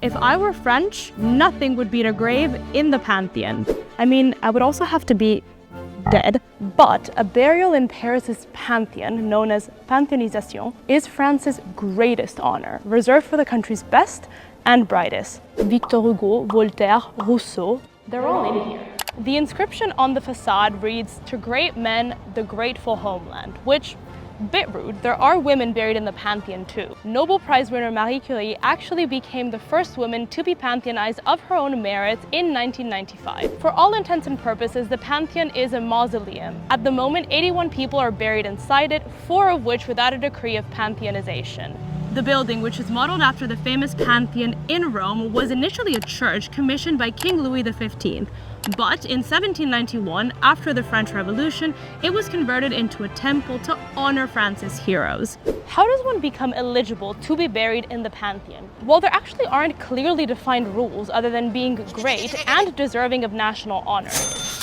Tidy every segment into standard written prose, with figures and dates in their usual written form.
If I were French, nothing would beat a grave in the Pantheon. I mean, I would also have to be dead, but a burial in Paris's Pantheon, known as Pantheonisation, is France's greatest honor, reserved for the country's best and brightest. Victor Hugo, Voltaire, Rousseau, they're all in here. The inscription on the facade reads, "To great men, the grateful homeland," which, bit rude, there are women buried in the Pantheon too. Nobel Prize winner Marie Curie actually became the first woman to be pantheonized of her own merits in 1995. For all intents and purposes, the Pantheon is a mausoleum. At the moment, 81 people are buried inside it, 4 of which without a decree of Pantheonization. The building, which is modeled after the famous Pantheon in Rome, was initially a church commissioned by King Louis XV. But in 1791, after the French Revolution, it was converted into a temple to honor France's heroes. How does one become eligible to be buried in the Pantheon? Well, there actually aren't clearly defined rules other than being great and deserving of national honor.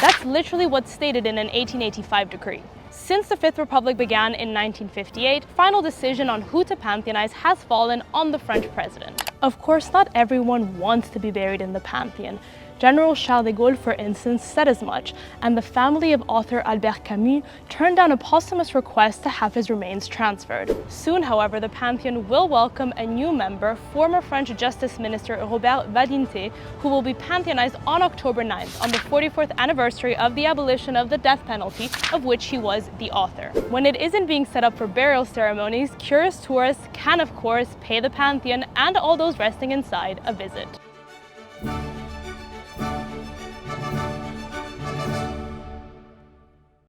That's literally what's stated in an 1885 decree. Since the Fifth Republic began in 1958, final decision on who to pantheonize has fallen on the French president. Of course, not everyone wants to be buried in the Pantheon. General Charles de Gaulle, for instance, said as much, and the family of author Albert Camus turned down a posthumous request to have his remains transferred. Soon, however, the Pantheon will welcome a new member, former French Justice Minister Robert Badinter, who will be pantheonized on October 9th, on the 44th anniversary of the abolition of the death penalty, of which he was the author. When it isn't being set up for burial ceremonies, curious tourists can, of course, pay the Pantheon and all those resting inside a visit.